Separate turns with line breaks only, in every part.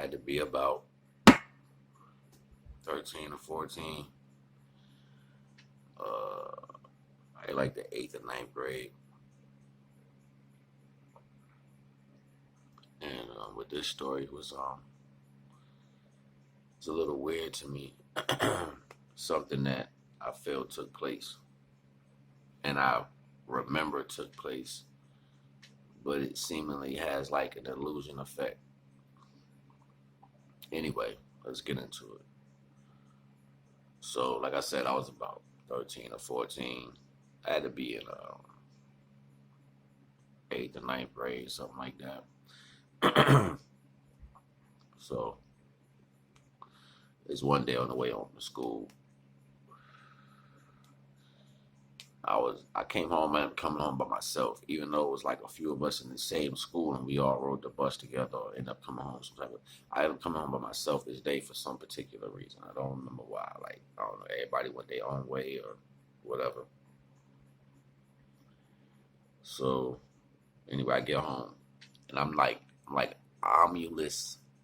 had to be about 13 or 14. I like the eighth or ninth grade. And with this story was it's a little weird to me. Something that I feel took place and I remember took place, but it seemingly has like an illusion effect. Anyway, let's get into it. So, like I said, I was about 13 or 14. I had to be in eighth or ninth grade, something like that. So, it's one day on the way home from school. I came home and coming home by myself, even though it was like a few of us in the same school and we all rode the bus together or ended up coming home I ended up coming home by myself this day for some particular reason. I don't remember why. Like, I don't know, everybody went their own way or whatever. So anyway, I get home and I'm like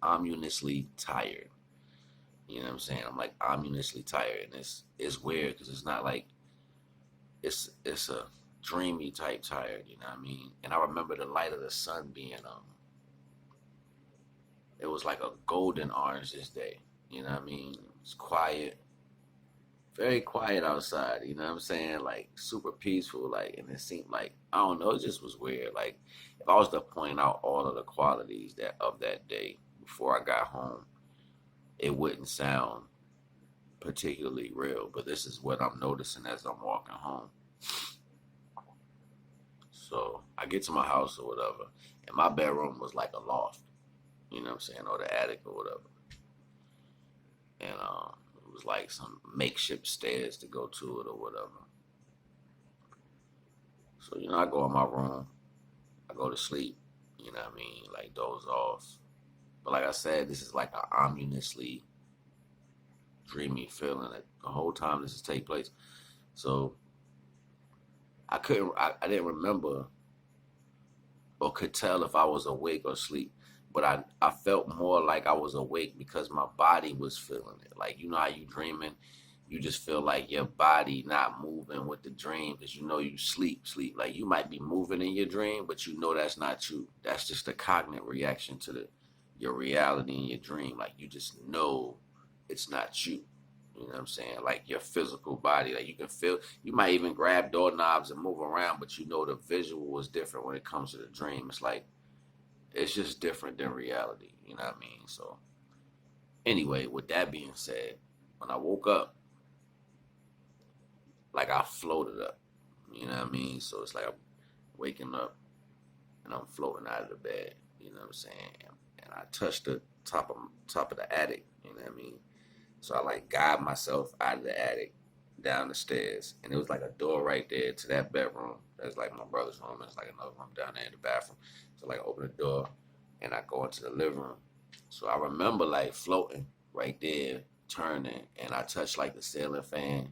ominously tired. You know what I'm saying? I'm like ominously tired, and it's weird because it's not like it's a dreamy type tired, you know what I mean? And I remember the light of the sun being it was like a golden orange this day, you know what I mean? It's quiet, very quiet outside, you know what I'm saying? Like super peaceful, like, and it seemed like, I don't know, it just was weird. Like if I was to point out all of the qualities that of that day before I got home, it wouldn't sound particularly real, but this is what I'm noticing as I'm walking home. So I get to my house or whatever, and my bedroom was like a loft, you know what I'm saying, or the attic or whatever. And it was like some makeshift stairs to go to it or whatever. So, I go in my room, I go to sleep, you know what I mean, like doze off. But like I said, this is like an ominously dreamy feeling that the whole time this is take place. So I didn't remember or could tell if I was awake or asleep. But I felt more like I was awake because my body was feeling it. Like, you know how you dreaming, you just feel like your body not moving with the dream because you sleep. Like you might be moving in your dream, but that's not you. That's just a cognitive reaction to your reality in your dream. Like you just know it's not you. You know what I'm saying? Like your physical body, like you can feel, you might even grab doorknobs and move around, but the visual is different when it comes to the dream. It's like, it's just different than reality. You know what I mean? So anyway, with that being said, when I woke up, like I floated up. You know what I mean? So it's like I'm waking up and I'm floating out of the bed. You know what I'm saying? And I touched the top of the attic. You know what I mean? So I like guide myself out of the attic down the stairs, and it was like a door right there to that bedroom. That's like my brother's room. There's like another room down there in the bathroom. So like I open the door, and I go into the living room. So I remember like floating right there, turning, and I touched like the ceiling fan,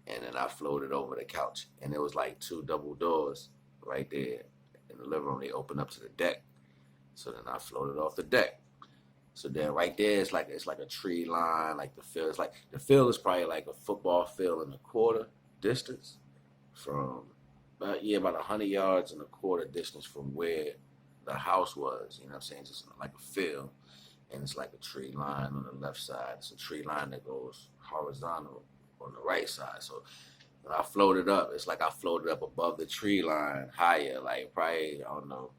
and then I floated over the couch, and there was like two double doors right there in the living room. They opened up to the deck. So then I floated off the deck. So then right there, it's like a tree line, like the field is probably like a football field in a quarter distance from, about 100 yards and a quarter distance from where the house was. You know what I'm saying? Just like a field, and it's like a tree line on the left side. It's a tree line that goes horizontal on the right side. So when I floated up, it's like I floated up above the tree line, higher, like probably, I don't know,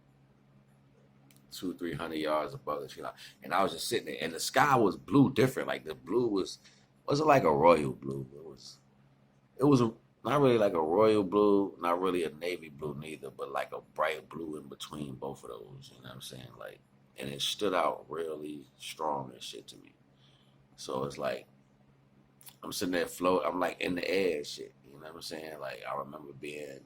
200-300 yards above the tree line, and I was just sitting there, and the sky was blue, different. Like the blue wasn't like a royal blue. It was not really like a royal blue, not really a navy blue neither, but like a bright blue in between both of those. You know what I'm saying? Like, and it stood out really strong and shit to me. So it's like I'm sitting there float. I'm like in the air and shit. You know what I'm saying? Like I remember being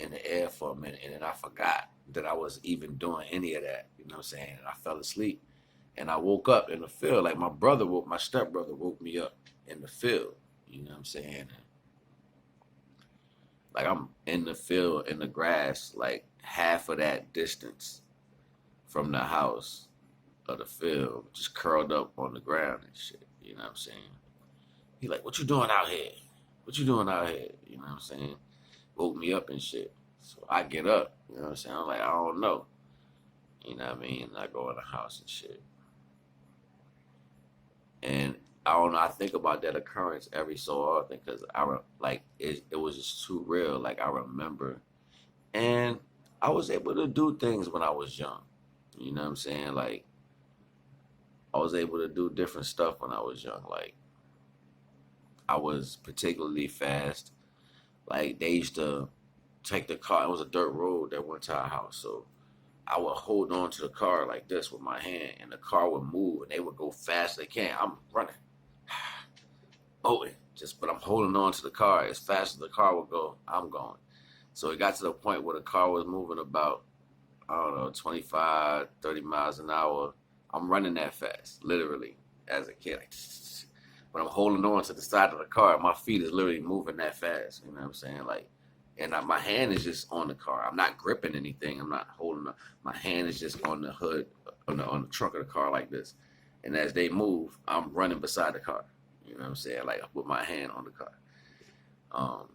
in the air for a minute, and then I forgot that I was even doing any of that. You know what I'm saying? And I fell asleep, and I woke up in the field. Like my stepbrother woke me up in the field. You know what I'm saying? And like I'm in the field in the grass, like half of that distance from the house, of the field, just curled up on the ground and shit. You know what I'm saying? He like, what you doing out here? What you doing out here? You know what I'm saying? Woke me up and shit. So I get up. You know what I'm saying? I'm like, I don't know. You know what I mean? And I go in the house and shit. And I don't know. I think about that occurrence every so often because it was just too real. Like I remember, and I was able to do things when I was young. You know what I'm saying? Like I was able to do different stuff when I was young. Like I was particularly fast. Like they used to take the car. It was a dirt road that went to our house, so I would hold on to the car like this with my hand, and the car would move, and they would go fast as they can. I'm running, but I'm holding on to the car as fast as the car would go. I'm going. So it got to the point where the car was moving about, I don't know, 25, 30 miles an hour. I'm running that fast, literally, as a kid. Like, but I'm holding on to the side of the car. My feet is literally moving that fast. You know what I'm saying? Like, and my hand is just on the car. I'm not gripping anything. I'm not holding. My hand is just on the hood, on the trunk of the car like this. And as they move, I'm running beside the car. You know what I'm saying? Like with my hand on the car. Um,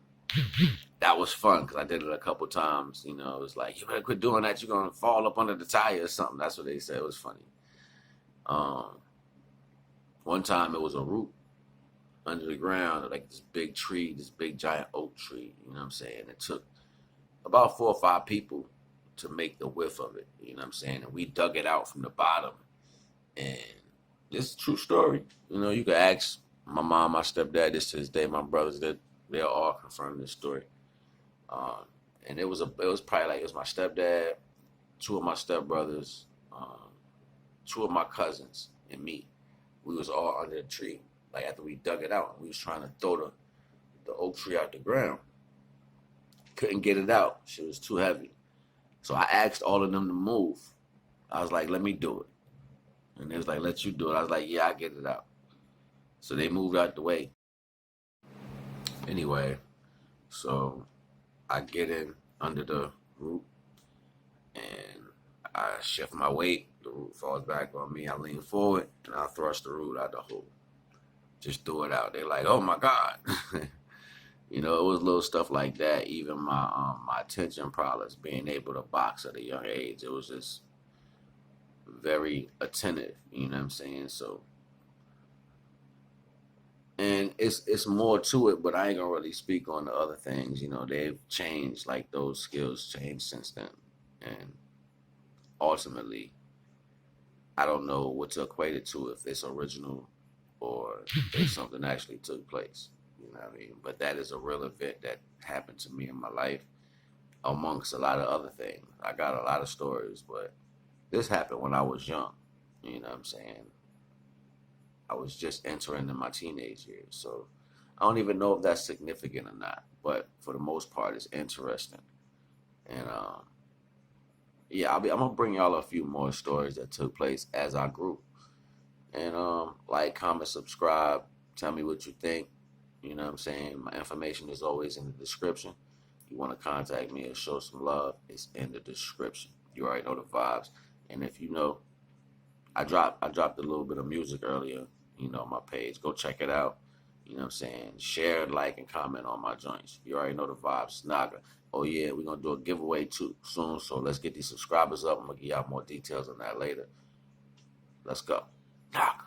that was fun because I did it a couple times. You know, it was like, you better quit doing that. You're gonna fall up under the tire or something. That's what they said. It was funny. One time it was a root under the ground, like this big tree, this big giant oak tree. You know what I'm saying? It took about 4 or 5 people to make the width of it. You know what I'm saying? And we dug it out from the bottom. And this is a true story. You know, you can ask my mom, my stepdad, this to this day, my brothers, that they'll all confirm this story. Um, and it was probably like, it was my stepdad, 2 of my stepbrothers, 2 of my cousins, and me. We was all under the tree. Like after we dug it out, we was trying to throw the oak tree out the ground. Couldn't get it out. Shit was too heavy. So I asked all of them to move. I was like, let me do it. And they was like, let you do it. I was like, yeah, I get it out. So they moved out the way. Anyway, so I get in under the root and I shift my weight. The root falls back on me. I lean forward and I thrust the root out the hole. Just threw it out. They're like, oh my God. You know, it was little stuff like that. Even my attention prowess, being able to box at a young age, it was just very attentive. You know what I'm saying? So, and it's more to it, but I ain't gonna really speak on the other things. You know, they've changed. Like those skills changed since then, and ultimately, I don't know what to equate it to, if it's original or if something actually took place. You know what I mean? But that is a real event that happened to me in my life, amongst a lot of other things. I got a lot of stories, but this happened when I was young. You know what I'm saying? I was just entering in my teenage years. So I don't even know if that's significant or not. But for the most part, it's interesting. And yeah, I'm gonna bring y'all a few more stories that took place as I grew. And like, comment, subscribe, tell me what you think. You know what I'm saying? My information is always in the description. If you want to contact me or show some love, it's in the description. You already know the vibes. And if you know, I dropped a little bit of music earlier, you know, on my page. Go check it out. You know what I'm saying? Share, like, and comment on my joints. You already know the vibes. Naga. Oh yeah, we're gonna do a giveaway too soon. So let's get these subscribers up. I'm gonna give y'all more details on that later. Let's go. Naga.